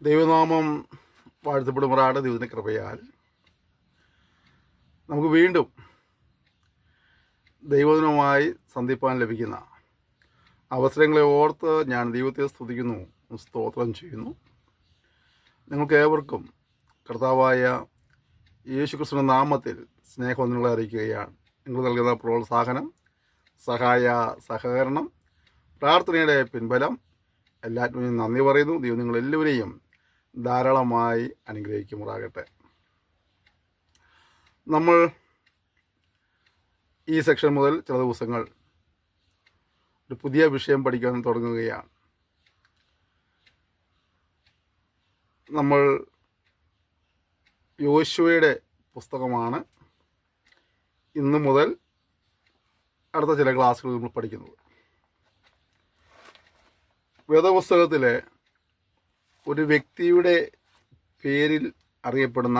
ദൈവനാമം വാഴ്ത്തപ്പെടുമാറാകട്ടെ. ദൈവത്തിൻ്റെ കൃപയാൽ നമുക്ക് വീണ്ടും ദൈവദിനമായി സന്ധിപ്പാൻ ലഭിക്കുന്ന അവസരങ്ങളെ ഓർത്ത് ഞാൻ ദൈവത്തെ സ്തുതിക്കുന്നു, സ്തോത്രം ചെയ്യുന്നു. നിങ്ങൾക്ക് ഏവർക്കും കർത്താവായ യേശുക്രിസ്തുവിന്റെ നാമത്തിൽ സ്നേഹവന്ദനങ്ങളെ അറിയിക്കുകയാണ്. നിങ്ങൾ നൽകുന്ന പ്രോത്സാഹനം, സഹകരണം, പ്രാർത്ഥനയുടെ പിൻബലം എല്ലാറ്റിനും നന്ദി പറയുന്നു. ദൈവം നിങ്ങളെല്ലാവരെയും ധാരാളമായി അനുഗ്രഹിക്കുമാറാകട്ടെ. നമ്മൾ ഈ സെക്ഷൻ മുതൽ ചില ദിവസങ്ങൾ ഒരു പുതിയ വിഷയം പഠിക്കാൻ തുടങ്ങുകയാണ്. നമ്മൾ യോശുവയുടെ പുസ്തകമാണ് ഇന്ന് മുതൽ അടുത്ത ചില ക്ലാസ്സുകളിൽ നമ്മൾ പഠിക്കുന്നത്. വേദപുസ്തകത്തിലെ ഒരു വ്യക്തിയുടെ പേരിൽ അറിയപ്പെടുന്ന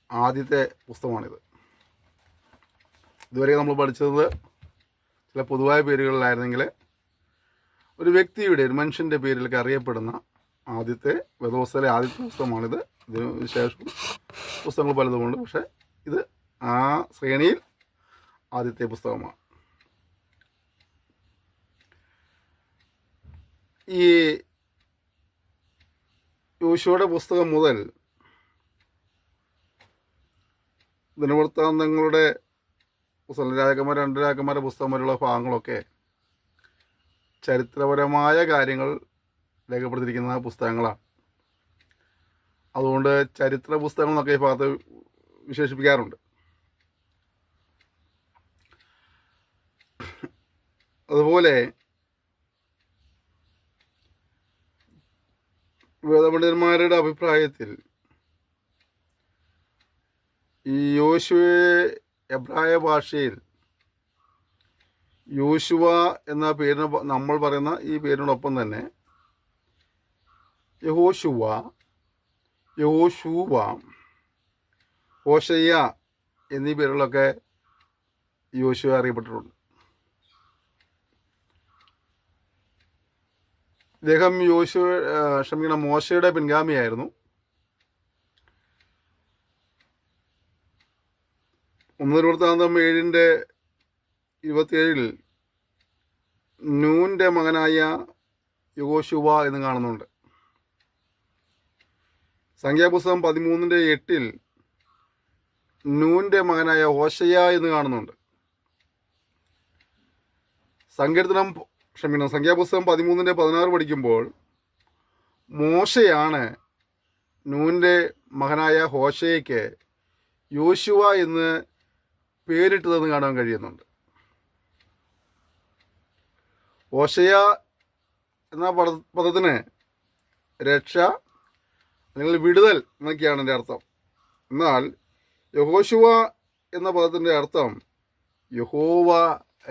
ആദ്യത്തെ പുസ്തകമാണിത്. ഇതുവരെ നമ്മൾ പഠിച്ചത് ചില പൊതുവായ പേരുകളിലായിരുന്നെങ്കിൽ ഒരു വ്യക്തിയുടെ, ഒരു മനുഷ്യൻ്റെ പേരിലൊക്കെ അറിയപ്പെടുന്ന ആദ്യത്തെ വേദപുസ്തകത്തിലെ ആദ്യത്തെ പുസ്തകമാണിത്. ഇതിന് ശേഷം പുസ്തകങ്ങൾ പലതുമുണ്ട്, പക്ഷേ ഇത് ആ ശ്രേണിയിൽ ആദ്യത്തെ പുസ്തകമാണ്. ഈ യോശുവയുടെ പുസ്തകം മുതൽ ദിനവൃത്താന്തങ്ങളുടെ രാജാക്കന്മാർ, രണ്ട് രാജാക്കന്മാരുടെ പുസ്തകം വരെയുള്ള ഭാഗങ്ങളൊക്കെ ചരിത്രപരമായ കാര്യങ്ങൾ രേഖപ്പെടുത്തിയിരിക്കുന്ന പുസ്തകങ്ങളാണ്. അതുകൊണ്ട് ചരിത്ര പുസ്തകങ്ങൾ എന്നൊക്കെ ഈ ഭാഗത്ത് വിശേഷിപ്പിക്കാറുണ്ട്. അതുപോലെ വേദപണ്ഡിതന്മാരുടെ അഭിപ്രായത്തിൽ ഈ യോശുവയെ എബ്രായ ഭാഷയിൽ യോശുവ എന്ന പേരിന് നമ്മൾ പറയുന്ന ഈ പേരിനോടൊപ്പം തന്നെ യഹോശുവ, ഹോശയ്യ എന്നീ പേരുകളൊക്കെ യോശുവ അറിയപ്പെട്ടിട്ടുണ്ട്. ഇദ്ദേഹം മോശയുടെ പിൻഗാമിയായിരുന്നു. 7:27 നൂന്റെ മകനായ യഹോശുവ എന്ന് കാണുന്നുണ്ട്. സംഖ്യാപുസ്തകം 13:8 നൂന്റെ മകനായ ഹോശയ്യ എന്ന് കാണുന്നുണ്ട്. സംഖ്യാപുസ്തകം 13:16 പഠിക്കുമ്പോൾ മോശയാണ് നൂന്റെ മകനായ ഹോശയ്ക്ക് യോശുവ എന്ന് പേരിട്ടതെന്ന് കാണാൻ കഴിയുന്നുണ്ട്. ഹോശയ്യ എന്ന പദത്തിന് രക്ഷ അല്ലെങ്കിൽ വിടുതൽ എന്നൊക്കെയാണ് എൻ്റെ അർത്ഥം. എന്നാൽ യഹോശുവ എന്ന പദത്തിൻ്റെ അർത്ഥം യഹോവ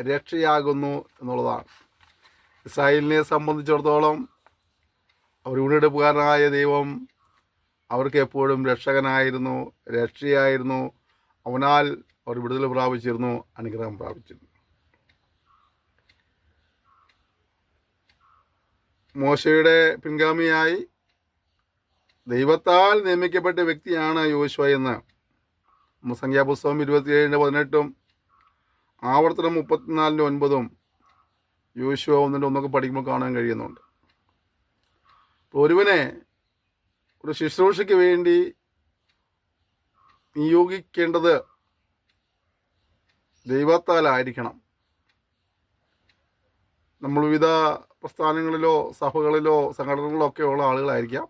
രക്ഷയാകുന്നു എന്നുള്ളതാണ്. ഇസ്രായേലിനെ സംബന്ധിച്ചിടത്തോളം അവർ വീണ്ടെടുപ്പുകാരനായ ദൈവം അവർക്ക് എപ്പോഴും രക്ഷകനായിരുന്നു, രക്ഷയായിരുന്നു. അവനാൽ അവർ വിടുതൽ പ്രാപിച്ചിരുന്നു, അനുഗ്രഹം പ്രാപിച്ചിരുന്നു. മോശയുടെ പിൻഗാമിയായി ദൈവത്താൽ നിയമിക്കപ്പെട്ട വ്യക്തിയാണ് യോശുവ എന്ന് സംഖ്യാപുസ്തകം 27:18 ആവർത്തനം 34:9 യോശുവ 1:1 പഠിക്കുമ്പോൾ കാണാൻ കഴിയുന്നുണ്ട്. ഒരുവനെ ഒരു ശുശ്രൂഷയ്ക്ക് വേണ്ടി നിയോഗിക്കേണ്ടത് ദൈവത്താലായിരിക്കണം. നമ്മൾ വിവിധ പ്രസ്ഥാനങ്ങളിലോ സഭകളിലോ സംഘടനകളിലോ ഒക്കെ ഉള്ള ആളുകളായിരിക്കാം.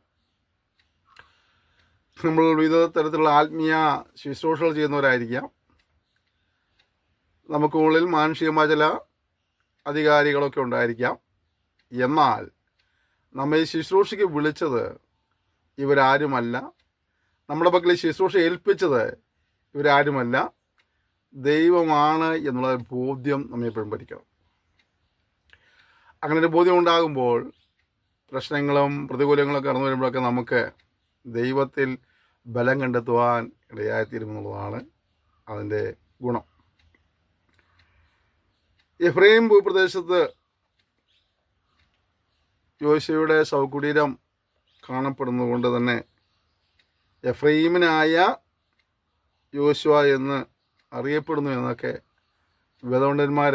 നമ്മൾ വിവിധ തരത്തിലുള്ള ആത്മീയ ശുശ്രൂഷകൾ ചെയ്യുന്നവരായിരിക്കാം. നമുക്ക് മുകളിൽ മാനുഷികമായ ചില അധികാരികളൊക്കെ ഉണ്ടായിരിക്കാം. എന്നാൽ നമ്മെ ശുശ്രൂഷയ്ക്ക് വിളിച്ചത് ഇവരാരുമല്ല. നമ്മുടെ പക്കൽ ശുശ്രൂഷ ഏൽപ്പിച്ചത് ഇവരാരുമല്ല, ദൈവമാണ് എന്നുള്ള ബോധ്യം നമ്മെ എപ്പോഴും ഭരിക്കണം. അങ്ങനെ ഒരു ബോധ്യം ഉണ്ടാകുമ്പോൾ പ്രശ്നങ്ങളും പ്രതികൂലങ്ങളൊക്കെ കടന്നു വരുമ്പോഴൊക്കെ നമുക്ക് ദൈവത്തിൽ ബലം കണ്ടെത്തുവാൻ ഇടയായിത്തീരുമെന്നുള്ളതാണ് അതിൻ്റെ ഗുണം. എഫ്രൈം ഭൂപ്രദേശത്ത് യോശുവയുടെ ശവകുടീരം കാണപ്പെടുന്നത് കൊണ്ട് തന്നെ എഫ്രൈമിനായ യോശുവ എന്ന് അറിയപ്പെടുന്നു എന്നൊക്കെ വേദപണ്ഡിതന്മാർ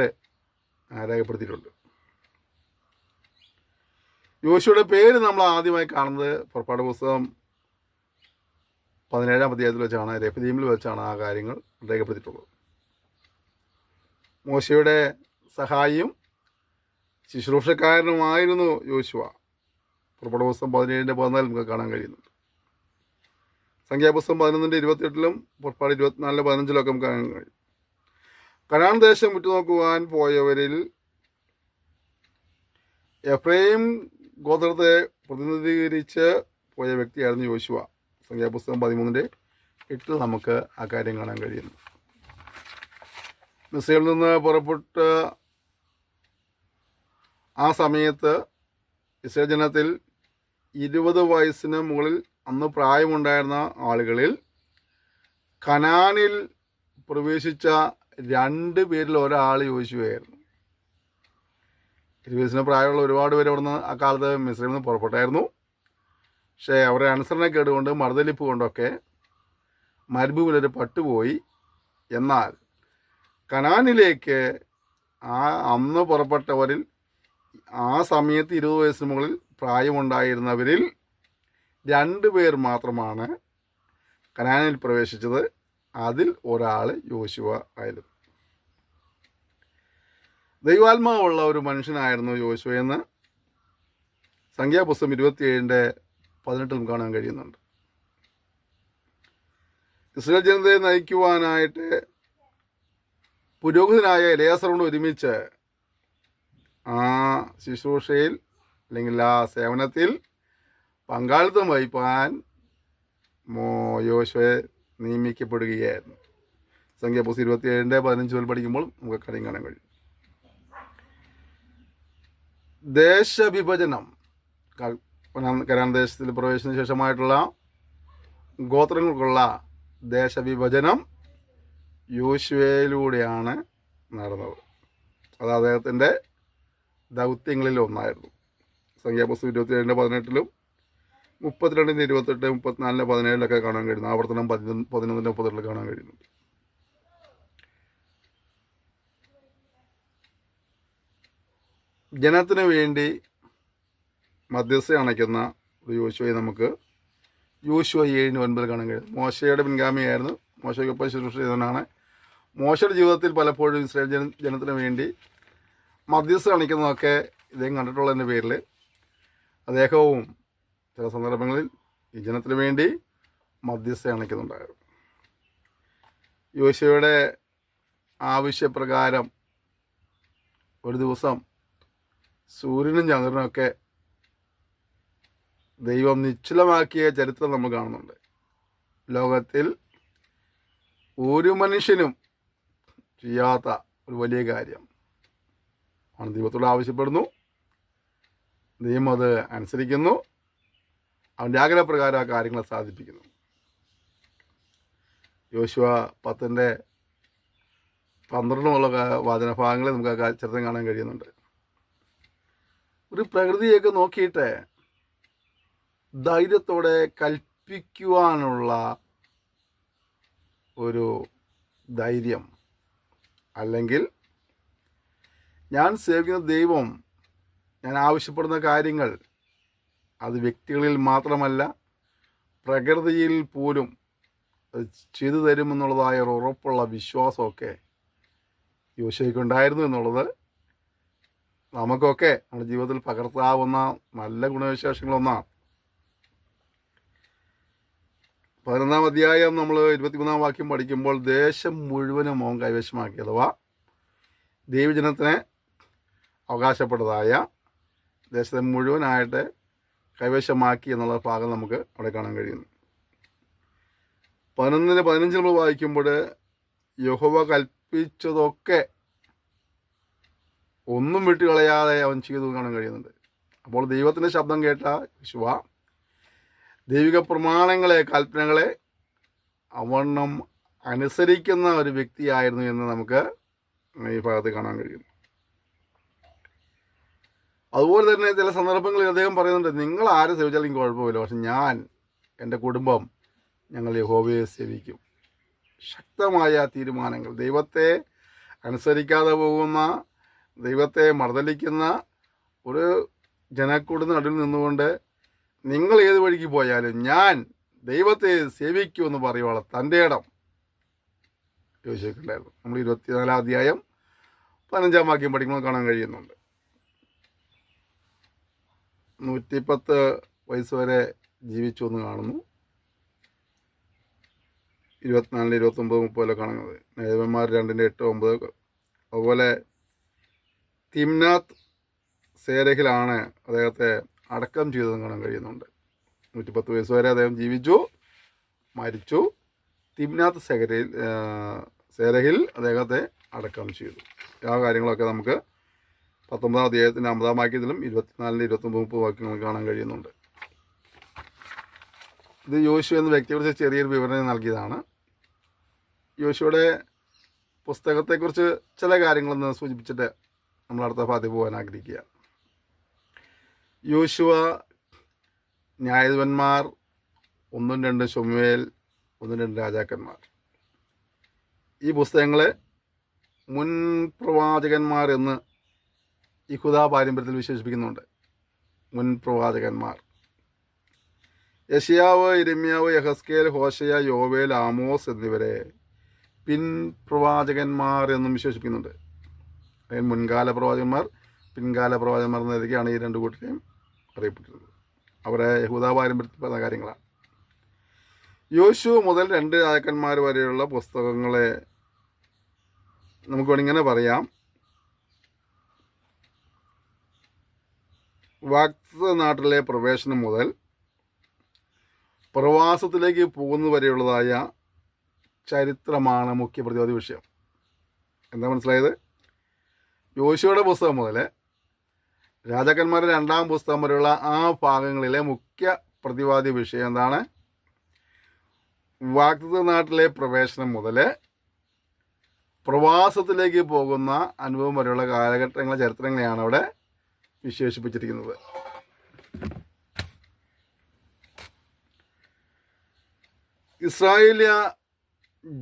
രേഖപ്പെടുത്തിയിട്ടുണ്ട്. യോശുവയുടെ പേര് നമ്മൾ ആദ്യമായി കാണുന്നത് പുറപ്പാട് പുസ്തകം 17-ാം അധ്യായത്തിൽ വെച്ചാണ്, രഫീദീമിൽ വെച്ചാണ് ആ കാര്യങ്ങൾ രേഖപ്പെടുത്തിയിട്ടുള്ളത്. മോശയുടെ സഹായിയും ശുശ്രൂഷക്കാരനുമായിരുന്നു യോശുവ. പുറപ്പാട് പുസ്തകം 17-ന്റെ-14 നമുക്ക് കാണാൻ കഴിയുന്നുണ്ട്. സംഖ്യാപുസ്തകം 11-ന്റെ-28 പുറപ്പാട് 24-15 നമുക്ക് കാണാൻ കഴിയും. കനാൻ ദേശം ഉറ്റുനോക്കുവാൻ പോയവരിൽ എഫ്രൈം ഗോത്രത്തെ പ്രതിനിധീകരിച്ച് പോയ വ്യക്തിയായിരുന്നു യോശുവ. സംഖ്യാപുസ്തകം 13-8 നമുക്ക് ആ കാര്യം കാണാൻ കഴിയുന്നു. മിസ്രൈമിൽ നിന്ന് പുറപ്പെട്ട് ആ സമയത്ത് ഇസ്രായേൽ ജനത്തിൽ 20 വയസ്സിന് മുകളിൽ അന്ന് പ്രായമുണ്ടായിരുന്ന ആളുകളിൽ കനാനിൽ പ്രവേശിച്ച 2 പേരിൽ ഒരാൾ യോശുവയായിരുന്നു. 20 വയസ്സിന് പ്രായമുള്ള ഒരുപാട് പേര് അവിടുന്ന് ആ കാലത്ത് മിസ്രൈമിൽ നിന്ന് പുറപ്പെട്ടായിരുന്നു. പക്ഷേ അവരുടെ അനുസരണക്കേട് കൊണ്ട് മറുതലിപ്പ് കൊണ്ടൊക്കെ മരുഭൂമിയിലൊരു പട്ടുപോയി. എന്നാൽ കനാനിലേക്ക് അന്ന് പുറപ്പെട്ടവരിൽ ആ സമയത്ത് 20 വയസ്സിന് മുകളിൽ പ്രായമുണ്ടായിരുന്നവരിൽ 2 പേർ മാത്രമാണ് കനാനിൽ പ്രവേശിച്ചത്. അതിൽ ഒരാൾ യോശുവ ആയിരുന്നു. ദൈവാത്മാവുള്ള ഒരു മനുഷ്യനായിരുന്നു യോശുവ എന്ന് സംഖ്യാപുസ്തകം 27-ന്റെ-18 കാണാൻ കഴിയുന്നുണ്ട്. ഇസ്രായേൽ ജനതയെ നയിക്കുവാനായിട്ട് പുരോഹിതനായ എലയാസറോട് ഒരുമിച്ച് ആ ശുശ്രൂഷയിൽ അല്ലെങ്കിൽ ആ സേവനത്തിൽ പങ്കാളിത്തം വഹിപ്പാൻ യോശുവയെ നിയമിക്കപ്പെടുകയായിരുന്നു. സംഖ്യാപുസ്തകം 27-15 പഠിക്കുമ്പോൾ നമുക്ക് കാര്യം കാണാൻ കഴിയും. ദേശവിഭജനം, കനാൻ ദേശത്തിൽ പ്രവേശിച്ചതിന് ശേഷമായിട്ടുള്ള ഗോത്രങ്ങൾക്കുള്ള ദേശവിഭജനം യോശുവയിലൂടെയാണ് നടന്നത്. അത് അദ്ദേഹത്തിൻ്റെ ദൗത്യങ്ങളിൽ ഒന്നായിരുന്നു. സംഖ്യാപുസ്തകം 27-18 32-28 34-17 കാണാൻ കഴിയുന്നു. ആവർത്തനം 11-32 കാണാൻ കഴിയുന്നുണ്ട്. ജനത്തിന് വേണ്ടി മധ്യസ്ഥ അണയ്ക്കുന്ന ഒരു യോശുവയെ നമുക്ക് യോശുവ 7-9 കാണാൻ കഴിയും. മോശയുടെ പിൻഗാമിയായിരുന്നു. മോശയ്ക്കൊപ്പം ശുശ്രൂഷ ചെയ്തവനാണ്. മോശയുടെ ജീവിതത്തിൽ പലപ്പോഴും ഇസ്രായേൽ ജനത്തിന് വേണ്ടി മധ്യസ്ഥ അണിക്കുന്നതൊക്കെ ഇദ്ദേഹം കണ്ടിട്ടുള്ളതിൻ്റെ പേരിൽ അദ്ദേഹവും ചില സന്ദർഭങ്ങളിൽ ഈ ജനത്തിന് വേണ്ടി മധ്യസ്ഥ അണിക്കുന്നുണ്ടായിരുന്നു. യോശുവയുടെ ആവശ്യപ്രകാരം ഒരു ദിവസം സൂര്യനും ചന്ദ്രനൊക്കെ ദൈവം നിശ്ചലമാക്കിയ ചരിത്രം നമ്മൾ കാണുന്നുണ്ട്. ലോകത്തിൽ ഒരു മനുഷ്യനും ചെയ്യാത്ത ഒരു വലിയ കാര്യം ആണ്. ദൈവത്തോട് ആവശ്യപ്പെടുന്നു, ദൈവം അത് അനുസരിക്കുന്നു, അവൻ്റെ ആഗ്രഹപ്രകാരം ആ കാര്യങ്ങളെ സാധിപ്പിക്കുന്നു. യോശുവ 10-12 വാചനഭാഗങ്ങളെ നമുക്ക് ആ ചരിത്രം കാണാൻ കഴിയുന്നുണ്ട്. ഒരു പ്രകൃതിയൊക്കെ നോക്കിയിട്ട് ധൈര്യത്തോടെ കൽപ്പിക്കുവാനുള്ള ഒരു ധൈര്യം, അല്ലെങ്കിൽ ഞാൻ സേവിക്കുന്ന ദൈവം ഞാൻ ആവശ്യപ്പെടുന്ന കാര്യങ്ങൾ അത് വ്യക്തികളിൽ മാത്രമല്ല പ്രകൃതിയിൽ പോലും അത് ചെയ്തു തരുമെന്നുള്ളതായ ഒരു ഉറപ്പുള്ള വിശ്വാസമൊക്കെ യോശുവയ്ക്കുണ്ടായിരുന്നു എന്നുള്ളത് നമുക്കൊക്കെ നമ്മുടെ ജീവിതത്തിൽ പകർത്താവുന്ന നല്ല ഗുണവിശേഷങ്ങളൊന്നാണ്. 11-ാം അധ്യായം നമ്മൾ 23-ാം വാക്യം പഠിക്കുമ്പോൾ ദേശം മുഴുവനും അവൻ കൈവശമാക്കി, അഥവാ ദൈവജനത്തിന് അവകാശപ്പെട്ടതായ ദേശത്തെ മുഴുവനായിട്ട് കൈവശമാക്കി എന്നുള്ള ഭാഗം നമുക്ക് അവിടെ കാണാൻ കഴിയുന്നു. 11-15 നമ്മൾ വായിക്കുമ്പോൾ യഹോവ കൽപ്പിച്ചതൊക്കെ ഒന്നും വിട്ടുകളയാതെ അവൻ ചെയ്തു കാണാൻ കഴിയുന്നുണ്ട്. അപ്പോൾ ദൈവത്തിൻ്റെ ശബ്ദം കേട്ട യോശുവ ദൈവിക പ്രമാണങ്ങളെ, കൽപ്പനകളെ അവണ്ണം അനുസരിക്കുന്ന ഒരു വ്യക്തിയായിരുന്നു എന്ന് നമുക്ക് ഈ ഭാഗത്ത് കാണാൻ കഴിയുന്നു. അതുപോലെ തന്നെ ചില സന്ദർഭങ്ങളിൽ അദ്ദേഹം പറയുന്നുണ്ട്, നിങ്ങൾ ആരെ സേവിച്ചാലും എനിക്ക് കുഴപ്പമില്ല, പക്ഷെ ഞാൻ, എൻ്റെ കുടുംബം, ഞങ്ങൾ യഹോവയെ സേവിക്കും. ശക്തമായ തീരുമാനങ്ങൾ. ദൈവത്തെ അനുസരിക്കാതെ പോകുന്ന, ദൈവത്തെ മർദ്ദലിക്കുന്ന ഒരു ജനക്കൂടിന് നടുവിൽ നിന്നുകൊണ്ട് നിങ്ങൾ ഏത് വഴിക്ക് പോയാലും ഞാൻ ദൈവത്തെ സേവിക്കുമെന്ന് പറയുവാണ് തൻ്റെ ഇടം യോശുവയ്ക്കുണ്ടായിരുന്നു. നമ്മൾ 24 അധ്യായം 15 വാക്യം പഠിക്കുമ്പോൾ കാണാൻ കഴിയുന്നുണ്ട്. 110 വയസ്സ് വരെ ജീവിച്ചു എന്ന് കാണുന്നു. 24, 29, 30 കാണുന്നത്. ന്യായാധിപന്മാർ 2:8-9. അതുപോലെ തിമ്നാത്ത് സേരഹിലാണ് അദ്ദേഹത്തെ അടക്കം ചെയ്തതെന്ന് കാണാൻ കഴിയുന്നുണ്ട്. 110 വയസ്സ് വരെ അദ്ദേഹം ജീവിച്ചു, മരിച്ചു. തിമ്നാത്ത് സേരഹിൽ അദ്ദേഹത്തെ അടക്കം ചെയ്തു. ആ കാര്യങ്ങളൊക്കെ നമുക്ക് 19 അധ്യായത്തിൻ്റെ 50 വാക്യത്തിലും 24, 29, 30 വാക്യങ്ങൾ കാണാൻ കഴിയുന്നുണ്ട്. ഇത് യോശുവ എന്ന വ്യക്തിയെക്കുറിച്ച് ചെറിയൊരു വിവരണം നൽകിയതാണ്. യോശുവയുടെ പുസ്തകത്തെക്കുറിച്ച് ചില കാര്യങ്ങളൊന്ന് സൂചിപ്പിച്ചിട്ട് നമ്മൾ അടുത്ത ഭാഗത്ത് പോകാൻ ആഗ്രഹിക്കുക. യോശുവ, ന്യായാധിപന്മാർ, 1-2 ശമൂവേൽ, 1-2 രാജാക്കന്മാർ, ഈ പുസ്തകങ്ങളെ മുൻ പ്രവാചകന്മാർ എന്ന് യഹൂദ പാരമ്പര്യത്തിൽ വിശേഷിപ്പിക്കുന്നുണ്ട്. മുൻ പ്രവാചകന്മാർ യെശയ്യാവ്, യിരെമ്യാവ്, യെഹെസ്കേൽ, ഹോശയ, യോവേൽ, ആമോസ് എന്നിവരെ പിൻ പ്രവാചകന്മാർ എന്നും വിശേഷിപ്പിക്കുന്നുണ്ട്. മുൻകാല പ്രവാചകന്മാർ, പിൻകാല പ്രവാചകന്മാർ എന്ന നിലയ്ക്കാണ് ഈ രണ്ട് കൂട്ടരെയും അറിയപ്പെട്ടിരുന്നത്. അവരെ യഹൂദ പാരമ്പര്യത്തിൽ പറഞ്ഞ കാര്യങ്ങളാണ്. യോശുവ മുതൽ 2 രാജാക്കന്മാർ വരെയുള്ള പുസ്തകങ്ങളെ നമുക്ക് വേണമെങ്കിൽ പറയാം. വാഗ്ദത്ത നാട്ടിലെ പ്രവേശനം മുതൽ പ്രവാസത്തിലേക്ക് പോകുന്നത് വരെയുള്ളതായ ചരിത്രമാണ് മുഖ്യ പ്രതിപാദ്യ വിഷയം. എന്താ മനസ്സിലായത്? യോശുവയുടെ പുസ്തകം മുതൽ രാജാക്കന്മാരുടെ 2-ാം പുസ്തകം വരെയുള്ള ആ ഭാഗങ്ങളിലെ മുഖ്യ പ്രതിപാദ്യ വിഷയം എന്താണ്? വാഗ്ദത്ത നാട്ടിലെ പ്രവേശനം മുതൽ പ്രവാസത്തിലേക്ക് പോകുന്ന അനുഭവം വരെയുള്ള കാലഘട്ടങ്ങളെ, ചരിത്രങ്ങളെയാണ് അവിടെ വിശേഷിപ്പിച്ചിരിക്കുന്നത്. ഇസ്രായേലിയ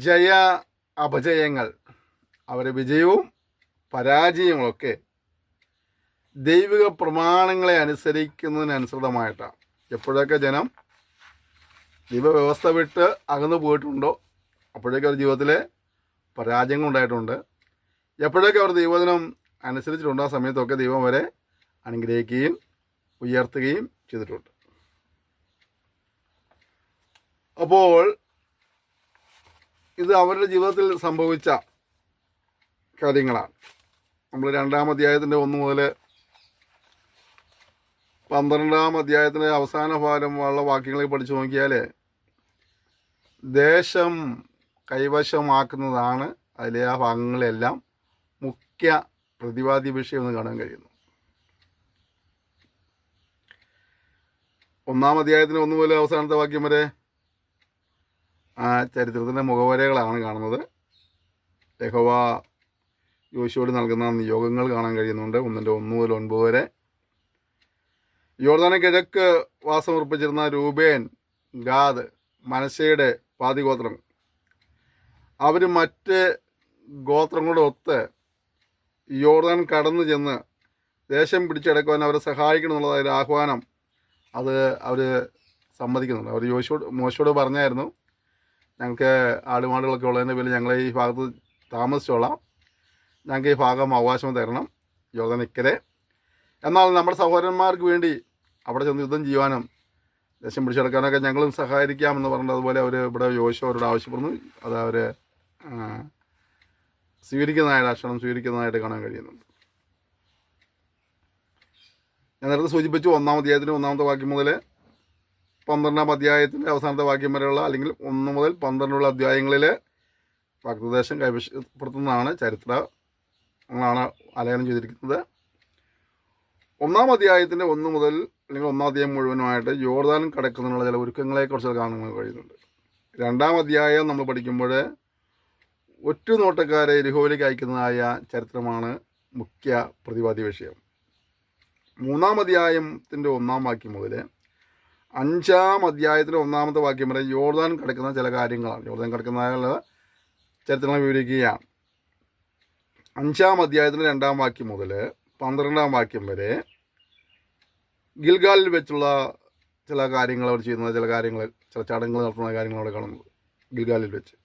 ജയ അപജയങ്ങൾ, അവരെ വിജയവും പരാജയങ്ങളൊക്കെ ദൈവിക പ്രമാണങ്ങളെ അനുസരിക്കുന്നതിനനുസൃതമായിട്ടാണ്. എപ്പോഴൊക്കെ ജനം ദൈവവ്യവസ്ഥ വിട്ട് അകന്നു പോയിട്ടുണ്ടോ അപ്പോഴേക്കും അവർ ജീവിതത്തിലെ പരാജയങ്ങൾ ഉണ്ടായിട്ടുണ്ട്. എപ്പോഴൊക്കെ അവർ ദൈവവചനം അനുസരിച്ചിട്ടുണ്ടോ ആ സമയത്തൊക്കെ ദൈവം അവരെ അനുഗ്രഹിക്കുകയും ഉയർത്തുകയും ചെയ്തിട്ടുണ്ട്. അപ്പോൾ ഇത് അവരുടെ ജീവിതത്തിൽ സംഭവിച്ച കാര്യങ്ങളാണ്. നമ്മൾ 2-ാം അധ്യായത്തിൻ്റെ 1 മുതൽ 12-ാം അധ്യായത്തിൻ്റെ അവസാന ഭാഗമുള്ള വാക്യങ്ങളിൽ പഠിച്ചു നോക്കിയാൽ ദേശം കൈവശമാക്കുന്നതാണ് അതിലെ ആ ഭാഗങ്ങളെല്ലാം മുഖ്യ പ്രതിപാദ്യ വിഷയം എന്ന് കാണാൻ കഴിയുന്നു. 1-ാം അധ്യായത്തിന് 1 മുതൽ അവസാനത്തെ വാക്യം വരെ ആ ചരിത്രത്തിൻ്റെ മുഖവരകളാണ് കാണുന്നത്. യഹോവ യോശുവയോട് നൽകുന്ന നിയോഗങ്ങൾ കാണാൻ കഴിയുന്നുണ്ട്. 1-1 മുതൽ 9 വരെ. യോർദാന് കിഴക്ക് വാസമുറപ്പിച്ചിരുന്ന രൂബേൻ, ഗാദ്, മനശ്ശയുടെ പാതിഗോത്രം അവർ മറ്റ് ഗോത്രങ്ങളോട് ഒത്ത് യോർദാൻ കടന്നു ചെന്ന് ദേശം പിടിച്ചെടുക്കുവാൻ അവരെ സഹായിക്കണം എന്നുള്ളതായ ആഹ്വാനം അത് അവർ സമ്മതിക്കുന്നുണ്ട്. അവർ മോശയോട് പറഞ്ഞായിരുന്നു, ഞങ്ങൾക്ക് ആടുമാടുകളൊക്കെ ഉള്ളതിൻ്റെ പേരിൽ ഞങ്ങൾ ഈ ഭാഗത്ത് താമസിച്ചോളാം, ഞങ്ങൾക്ക് ഈ ഭാഗം അവകാശം തരണം യോർദാൻ ഇക്കരെ. എന്നാൽ നമ്മുടെ സഹോദരന്മാർക്ക് വേണ്ടി അവിടെ ചെന്ന് യുദ്ധം ചെയ്യുവാനും ദേശം പിടിച്ചെടുക്കാനൊക്കെ ഞങ്ങളും സഹായിക്കാമെന്ന് പറഞ്ഞിട്ട് അതുപോലെ അവർ ഇവിടെ യോശുവ അവരോട് ആവശ്യപ്പെടുന്നു. അത് അവർ അക്ഷരം സ്വീകരിക്കുന്നതായിട്ട് കാണാൻ കഴിയുന്നുണ്ട്. ഞാൻ നേരത്തെ സൂചിപ്പിച്ചു 1-ാം അധ്യായത്തിന് 1-ാമത്തെ വാക്യം മുതൽ 12-ാം അധ്യായത്തിൻ്റെ അവസാനത്തെ വാക്യം വരെയുള്ള അല്ലെങ്കിൽ 1 മുതൽ 12 അധ്യായങ്ങളിൽ വാഗ്ദത്തദേശം കൈവശപ്പെടുത്തുന്നതാണ് ചരിത്രങ്ങളാണ് ആലേഖനം ചെയ്തിരിക്കുന്നത്. 1-ാം അധ്യായത്തിൻ്റെ 1 മുതൽ അല്ലെങ്കിൽ 1-ാം അധ്യായം മുഴുവനുമായിട്ട് യോർദാൻ കടക്കുന്നതിനുള്ള ചില ഒരുക്കങ്ങളെക്കുറിച്ച് കാണാൻ കഴിയുന്നുണ്ട്. 2-ാം അധ്യായം നമ്മൾ പഠിക്കുമ്പോൾ ഒറ്റുനോട്ടക്കാരെ യെരിഹോവിലേക്ക് അയക്കുന്നതായ ചരിത്രമാണ് മുഖ്യ പ്രതിപാദ്യ വിഷയം. 3-ാം അധ്യായത്തിൻ്റെ 1-ാം വാക്യം മുതൽ 5-ാം അധ്യായത്തിൻ്റെ 1-ാമത്തെ വാക്യം വരെ യോർദാൻ കിടക്കുന്ന ചില കാര്യങ്ങളാണ്. യോർദാൻ കിടക്കുന്ന ചരിത്രങ്ങൾ വിവരിക്കുകയാണ്. 5-ാം അധ്യായത്തിൻ്റെ 2-ാം വാക്യം മുതൽ 12-ാം വാക്യം വരെ ഗിൽഗാലിൽ വെച്ചുള്ള ചില കാര്യങ്ങൾ അവർ ചെയ്യുന്നത്, ചില ചടങ്ങുകൾ നടത്തുന്ന കാര്യങ്ങൾ അവിടെ കാണുന്നത് ഗിൽഗാലിൽ വെച്ച്.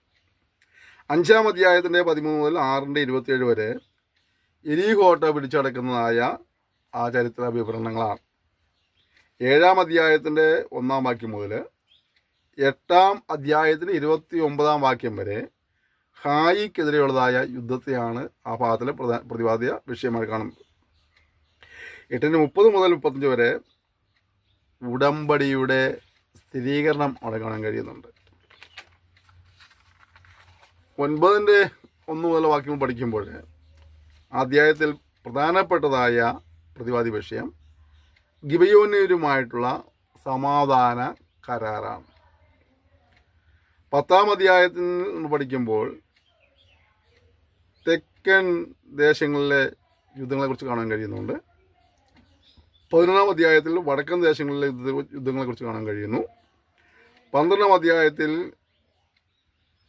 5-ാം അധ്യായത്തിൻ്റെ 13 മുതൽ 6-27 വരെ എരീഹോട്ട പിടിച്ചടക്കുന്നതായ ആ ചരിത്ര വിവരണങ്ങളാണ്. 7-ാം അധ്യായത്തിൻ്റെ 1-ാം വാക്യം മുതൽ 8-ാം അധ്യായത്തിന് 29-ാം വാക്യം വരെ ഹായിക്കെതിരെയുള്ളതായ യുദ്ധത്തെയാണ് ആ ഭാഗത്തിലെ പ്രതിപാദ്യ വിഷയമായി കാണുന്നത്. 8-30 മുതൽ 35 വരെ ഉടമ്പടിയുടെ സ്ഥിരീകരണം അവിടെ കാണാൻ കഴിയുന്നുണ്ട്. 9-1 മുതൽ വാക്യങ്ങൾ പഠിക്കുമ്പോൾ അധ്യായത്തിൽ പ്രധാനപ്പെട്ടതായ പ്രതിപാദ്യ വിഷയം ഗിബയോന്യരുമായിട്ടുള്ള സമാധാന കരാറാണ്. 10-ാം അധ്യായത്തിൽ പഠിക്കുമ്പോൾ തെക്കൻ ദേശങ്ങളിലെ യുദ്ധങ്ങളെക്കുറിച്ച് കാണാൻ കഴിയുന്നുണ്ട്. 11-ാം അധ്യായത്തിൽ വടക്കൻ ദേശങ്ങളിലെ യുദ്ധങ്ങളെക്കുറിച്ച് കാണാൻ കഴിയുന്നു. 12-ാം അധ്യായത്തിൽ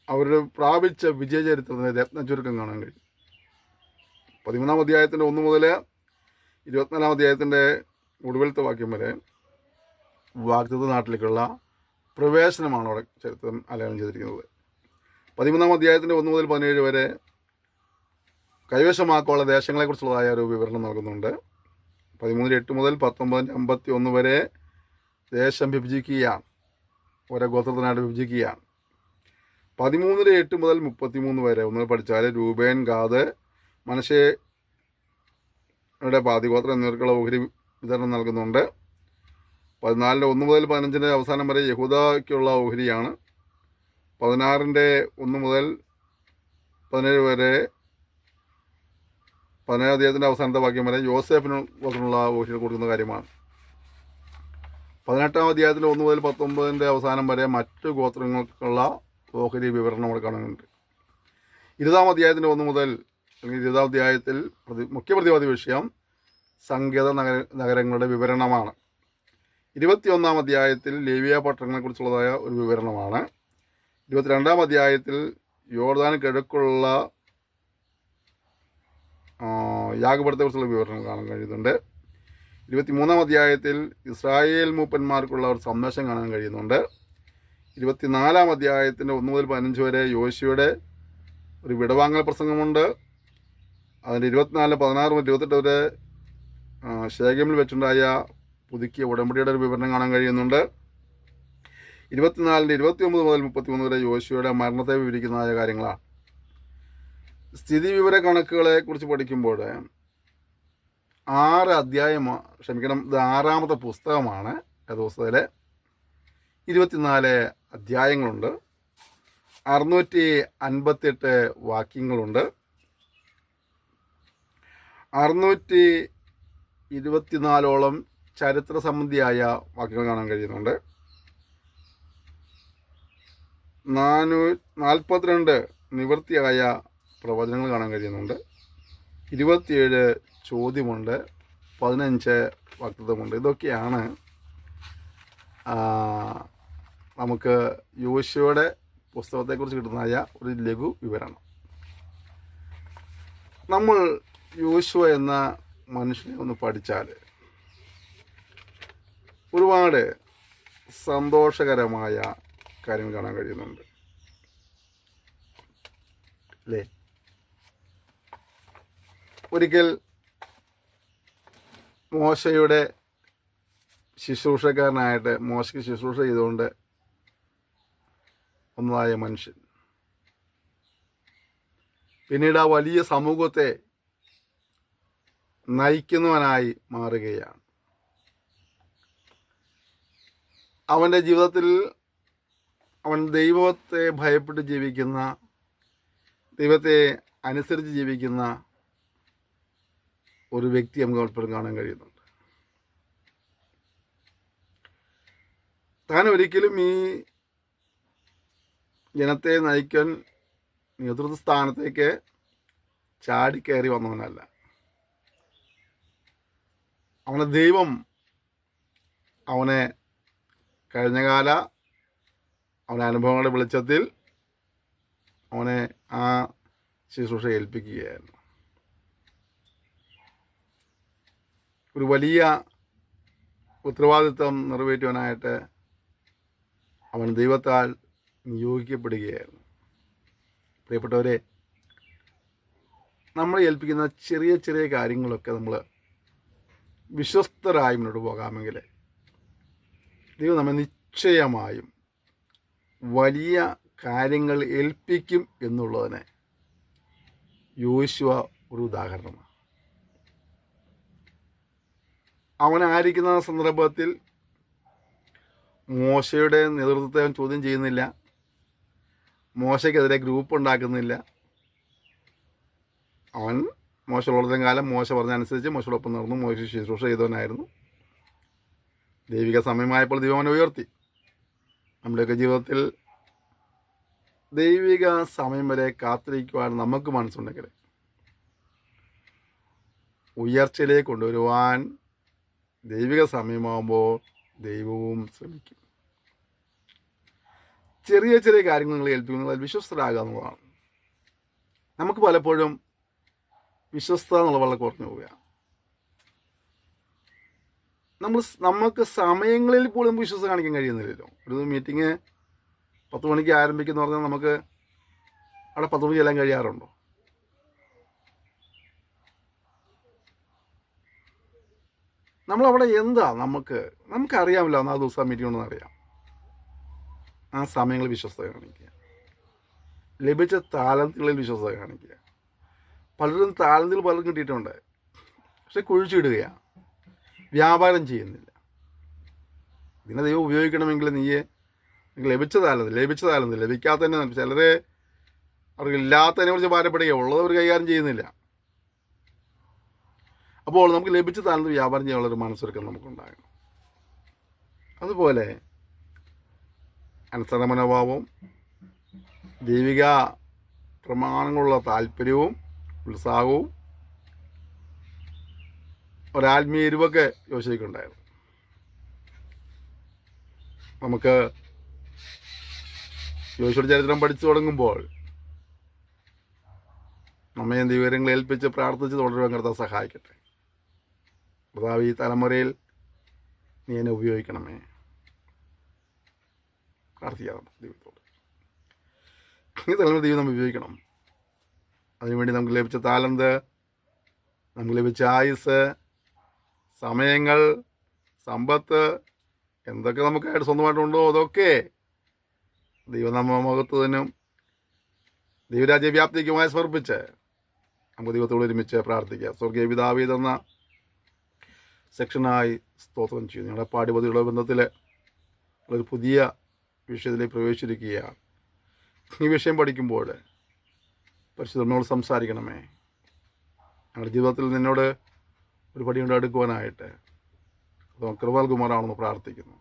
അവർ പ്രാപിച്ച വിജയചരിത്രത്തിൻ്റെ രത്നചുരുക്കം കാണാൻ കഴിയും. 13-ാം അധ്യായത്തിൻ്റെ 1 മുതൽ 24-ാം അധ്യായത്തിൻ്റെ ഒടുവിലത്തെ വാക്യം വരെ വാഗ്ദത്ത നാട്ടിലേക്കുള്ള പ്രവേശനമാണ് അവിടെ ചരിത്രം ആലേഖനം ചെയ്തിരിക്കുന്നത്. 13-ാം അധ്യായത്തിൻ്റെ 1 മുതൽ 17 വരെ കൈവശമാക്കാനുള്ള ദേശങ്ങളെക്കുറിച്ചുള്ളതായ ഒരു വിവരണം നൽകുന്നുണ്ട്. 13-8 മുതൽ 19-51 വരെ ദേശം വിഭജിക്കുകയാണ്, ഓരോ ഗോത്രത്തിനായിട്ട് വിഭജിക്കുകയാണ്. 13-8 മുതൽ 33 വരെ ഒന്ന് പഠിച്ചാൽ രൂബേൻ, ഗാദ്, മനശ്ശെയുടെ പാതിഗോത്രം എന്നിവർക്കുള്ള ഓഹരി വിതരണം നൽകുന്നുണ്ട്. 14-1 മുതൽ 15 അവസാനം വരെ യഹൂദയ്ക്കുള്ള ഓഹരിയാണ്. 16-1 മുതൽ 17 വരെ 17-ാം അധ്യായത്തിൻ്റെ അവസാനത്തെ വാക്യം വരെ യോസേഫിന് ഗോത്രത്തിനുള്ള ഓഹരി കൊടുക്കുന്ന കാര്യമാണ്. 18-ാം അധ്യായത്തിൻ്റെ 1 മുതൽ 19 അവസാനം വരെ മറ്റു ഗോത്രങ്ങൾക്കുള്ള ഓഹരി വിവരണം അവിടെ കാണുന്നുണ്ട്. 20-ാം അധ്യായത്തിൻ്റെ 1 മുതൽ അല്ലെങ്കിൽ 20-ാം അധ്യായത്തിൽ മുഖ്യ പ്രതിപാദ്യ വിഷയം സങ്കേത നഗരങ്ങളുടെ വിവരണമാണ്. 21-ാം അധ്യായത്തിൽ ലേവിയ പട്ടണങ്ങളെക്കുറിച്ചുള്ളതായ ഒരു വിവരണമാണ്. 22-ാം അധ്യായത്തിൽ യോർദാൻ കിഴക്കുള്ള യാഗപീഠത്തെക്കുറിച്ചുള്ള വിവരണം കാണാൻ കഴിയുന്നുണ്ട്. 23-ാം അധ്യായത്തിൽ ഇസ്രായേൽ മൂപ്പന്മാർക്കുള്ള ഒരു സന്ദേശം കാണാൻ കഴിയുന്നുണ്ട്. 24-ാം അധ്യായത്തിൻ്റെ 1 മുതൽ 15 വരെ യോശുവയുടെ ഒരു വിടവാങ്ങൽ പ്രസംഗമുണ്ട്. അതിൻ്റെ 24, 16 മുതൽ 28 വരെ ശേഖമിൽ വെച്ചുണ്ടായ പുതുക്കിയ ഉടമ്പടിയുടെ ഒരു വിവരണം കാണാൻ കഴിയുന്നുണ്ട്. 24-ൻ്റെ 29 മുതൽ 33 വരെ യോശുവയുടെ മരണത്തെ വിവരിക്കുന്നതായ കാര്യങ്ങളാണ്. സ്ഥിതി വിവര കണക്കുകളെ കുറിച്ച് പഠിക്കുമ്പോൾ 6 അധ്യായമാണ്, ഇത് 6-ാമത്തെ പുസ്തകമാണ്. ദിവസത്തിലെ 24 അധ്യായങ്ങളുണ്ട്, 658 വാക്യങ്ങളുണ്ട്, 624ഓളം ചരിത്ര സംബന്ധിയായ വാക്യങ്ങൾ കാണാൻ കഴിയുന്നുണ്ട്. 442 നിവൃത്തിയായ പ്രവചനങ്ങൾ കാണാൻ കഴിയുന്നുണ്ട്. 27 ചോദ്യമുണ്ട്, 15 വാഗ്ദത്തമുണ്ട്. ഇതൊക്കെയാണ് നമുക്ക് യോശുവയുടെ പുസ്തകത്തെക്കുറിച്ച് കിട്ടുന്നതായ ഒരു ലഘു വിവരണം. നമ്മൾ യോശുവ എന്ന മനുഷ്യനെ ഒന്ന് പഠിച്ചാൽ ഒരുപാട് സന്തോഷകരമായ കാര്യങ്ങൾ കാണാൻ കഴിയുന്നുണ്ട്, അല്ലേ? ഒരിക്കൽ മോശയുടെ ശുശ്രൂഷക്കാരനായിട്ട് മോശയ്ക്ക് ശുശ്രൂഷ ചെയ്തുകൊണ്ട് ഒന്നതായ മനുഷ്യൻ പിന്നീട് ആ വലിയ സമൂഹത്തെ നയിക്കുന്നവനായി മാറുകയാണ്. അവൻ്റെ ജീവിതത്തിൽ അവൻ ദൈവത്തെ ഭയപ്പെട്ട് ജീവിക്കുന്ന, ദൈവത്തെ അനുസരിച്ച് ജീവിക്കുന്ന ഒരു വ്യക്തി നമുക്ക് എപ്പോഴും കാണാൻ കഴിയുന്നുണ്ട്. താൻ ഒരിക്കലും ഈ ജനത്തെ നയിക്കാൻ നേതൃത്വ സ്ഥാനത്തേക്ക് ചാടിക്കയറി വന്നവനല്ല. അവനെ ദൈവം അവനെ കഴിഞ്ഞകാല അവൻ്റെ അനുഭവങ്ങളുടെ വെളിച്ചത്തിൽ അവനെ ആ ശുശ്രൂഷ ഏൽപ്പിക്കുകയായിരുന്നു. ഒരു വലിയ ഉത്തരവാദിത്വം നിറവേറ്റുവാനായിട്ട് അവൻ ദൈവത്താൽ നിയോഗിക്കപ്പെടുകയായിരുന്നു. പ്രിയപ്പെട്ടവരെ, നമ്മളെ ഏൽപ്പിക്കുന്ന ചെറിയ ചെറിയ കാര്യങ്ങളൊക്കെ നമ്മൾ വിശ്വസ്തരായി മുന്നോട്ട് പോകാമെങ്കിൽ ദൈവം നമ്മെ നിശ്ചയമായും വലിയ കാര്യങ്ങൾ ഏൽപ്പിക്കും എന്നുള്ളതിന് യോശുവ ഒരു ഉദാഹരണമാണ്. അവനായിരിക്കുന്ന സന്ദർഭത്തിൽ മോശയുടെ നേതൃത്വത്തെ അവൻ ചോദ്യം ചെയ്യുന്നില്ല, മോശയ്ക്കെതിരെ ഗ്രൂപ്പ് ഉണ്ടാക്കുന്നില്ല. അവൻ മോശമുള്ളതും കാലം മോശ പറഞ്ഞനുസരിച്ച് മോശയോടൊപ്പം നടന്നു, മോശ ശുശ്രൂഷ ചെയ്തവനായിരുന്നു. ദൈവിക സമയമായപ്പോൾ ദൈവം അവനെ ഉയർത്തി. നമ്മുടെയൊക്കെ ജീവിതത്തിൽ ദൈവിക സമയം വരെ കാത്തിരിക്കുവാൻ നമുക്ക് മനസ്സുണ്ടെങ്കിൽ ഉയർച്ചയിലേക്ക് കൊണ്ടുവരുവാൻ ദൈവിക സമയമാകുമ്പോൾ ദൈവവും ശ്രമിക്കും. ചെറിയ ചെറിയ കാര്യങ്ങൾ നിങ്ങൾ ഏൽപ്പിക്കുന്നത് വിശ്വസ്തരാകുക എന്നുള്ളതാണ്. നമുക്ക് പലപ്പോഴും വിശ്വസ്തത എന്നുള്ള വളരെ കുറഞ്ഞു പോവുകയാണ്. നമുക്ക് സമയങ്ങളിൽ പോലും വിശ്വസ്ത കാണിക്കാൻ കഴിയുന്നില്ലല്ലോ. ഒരു മീറ്റിംഗ് 10 മണിക്ക് ആരംഭിക്കുന്ന പറഞ്ഞാൽ നമുക്ക് അവിടെ 10 മണിക്ക് എല്ലാം കഴിയാറുണ്ടോ? നമ്മളവിടെ എന്താ നമുക്കറിയാമല്ലോ ആ ദിവസം മീറ്റിംഗ് ഉണ്ടെന്ന് അറിയാം. ആ സമയങ്ങളിൽ വിശ്വസ്ത കാണിക്കുക, ലഭിച്ച താലന്തുകളിൽ വിശ്വസ്ത കാണിക്കുക. പലരും താലന്തിൽ പലരും കിട്ടിയിട്ടുണ്ട്, പക്ഷെ കുഴിച്ചിടുകയാണ്, വ്യാപാരം ചെയ്യുന്നില്ല. ഇതിനെ ദൈവം ഉപയോഗിക്കണമെങ്കിൽ ലഭിച്ച താലന്ത് ലഭിക്കാത്തതിനെ ചിലരെ അവർക്ക് ഇല്ലാത്തതിനെ കുറിച്ച് ഭാരപ്പെടുക, ഉള്ളത് അവർ കൈകാര്യം ചെയ്യുന്നില്ല. അപ്പോൾ നമുക്ക് ലഭിച്ച താലന്ത് വ്യാപാരം ചെയ്യാനുള്ളൊരു മനസ്സൊരുക്കം നമുക്കുണ്ടാകണം. അതുപോലെ അനുസരണ മനോഭാവവും ദൈവിക പ്രമാണങ്ങളുള്ള താല്പര്യവും ഉത്സാഹവും ഒരാത്മീയ എരിവൊക്കെ യോശുവയ്ക്കുണ്ടായിരുന്നു. നമുക്ക് യോശുവയുടെ ചരിത്രം പഠിച്ചു തുടങ്ങുമ്പോൾ നമ്മെ ദൈവകരങ്ങൾ ഏൽപ്പിച്ച് പ്രാർത്ഥിച്ച് തുടരുവാൻ കർത്താവ് സഹായിക്കട്ടെ. കർത്താവ് ഈ തലമുറയിൽ നീ എന്നെ ഉപയോഗിക്കണമേ. പ്രാർത്ഥിക്കാം ദൈവത്തോട്. ഈ തലമുറ ദൈവം നമ്മൾ ഉപയോഗിക്കണം. അതിനുവേണ്ടി നമുക്ക് ലഭിച്ച താലന്ത്, നമുക്ക് ലഭിച്ച ആയുസ്, സമയങ്ങൾ, സമ്പത്ത്, എന്തൊക്കെ നമുക്കായിട്ട് സ്വന്തമായിട്ടുണ്ടോ അതൊക്കെ ദൈവനാമമഹത്വത്തിനും ദൈവരാജ്യവ്യാപ്തിക്കുമായി സമർപ്പിച്ച് നമുക്ക് ദൈവത്തോട് ഒരുമിച്ച് പ്രാർത്ഥിക്കാം. സ്വർഗീയ പിതാവേ തന്ന സെക്ഷനായി സ്തോത്രം ചെയ്യുന്നു. ഞങ്ങളുടെ പാഠ്യപദ്ധതിയുടെ ബന്ധത്തിൽ ഒരു പുതിയ വിഷയത്തിലേക്ക് പ്രവേശിച്ചിരിക്കുകയാണ്. ഈ വിഷയം പഠിക്കുമ്പോൾ പരിശുദ്ധനോട് സംസാരിക്കണമേ. ഞങ്ങളുടെ ജീവിതത്തിൽ നിന്നോട് ഒരു പടി കൊണ്ട് അടുക്കുവാനായിട്ട് കൃപ നൽകുമാറാണെന്ന് പ്രാർത്ഥിക്കുന്നു.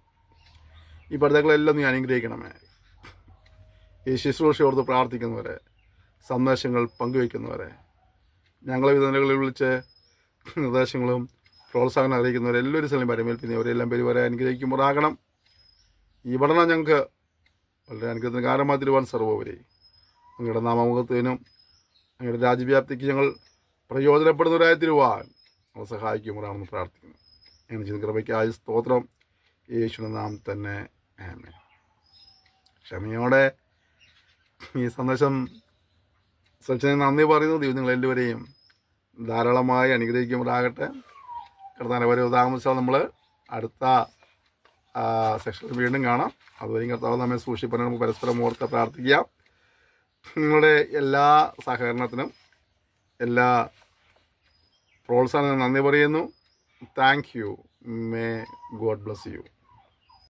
ഈ പഠിതാക്കളെല്ലാം നീ അനുഗ്രഹിക്കണമേ. ഈ ശുശ്രൂഷയോർത്ത് പ്രാർത്ഥിക്കുന്നവരെ, സന്ദേശങ്ങൾ പങ്കുവയ്ക്കുന്നവരെ, ഞങ്ങളെ വിധനകളിൽ വിളിച്ച് നിർദ്ദേശങ്ങളും പ്രോത്സാഹനം അറിയിക്കുന്നവരെ എല്ലാവരും സ്ഥലം പരമേൽപ്പിക്കുന്നവരെല്ലാം പേര് വരെ അനുഗ്രഹിക്കുമ്പോഴാകണം. ഈ പഠനം ഞങ്ങൾക്ക് വളരെ അനുഗ്രഹത്തിന് കാരണമായി തരുവാൻ സർവോപരി അങ്ങയുടെ നാമമുഖത്തിനും അങ്ങയുടെ രാജ്യവ്യാപ്തിക്ക് ഞങ്ങൾ പ്രയോജനപ്പെടുന്നവരായി തരുവാൻ ഞങ്ങൾ സഹായിക്കുമ്പോഴാണെന്ന് പ്രാർത്ഥിക്കുന്നു. അങ്ങനെ ചെയ്ത കൃപയ്ക്കായി സ്തോത്രം. യേശുവിന്റെ നാമം തന്നെ ആമേൻ. ക്ഷമയോടെ ഈ സന്ദേശം ശ്രമിച്ചതിന് നന്ദി പറയുന്നു. ദൈവം നിങ്ങളെല്ലാവരെയും ധാരാളമായി അനുഗ്രഹിക്കുമ്പോഴാകട്ടെ. കർത്താവിൻ്റെ വരെ താമസിച്ചാൽ നമ്മൾ അടുത്ത സെക്ഷനിൽ വീണ്ടും കാണാം. അതുവരെയും കർത്താവ് നമ്മെ സൂക്ഷിപ്പാൻ നമുക്ക് പരസ്പരം ഓർത്ത് പ്രാർത്ഥിക്കാം. നിങ്ങളുടെ എല്ലാ സഹകരണത്തിനും എല്ലാ പ്രോത്സാഹനത്തിനും നന്ദി പറയുന്നു. Thank you. May God bless you.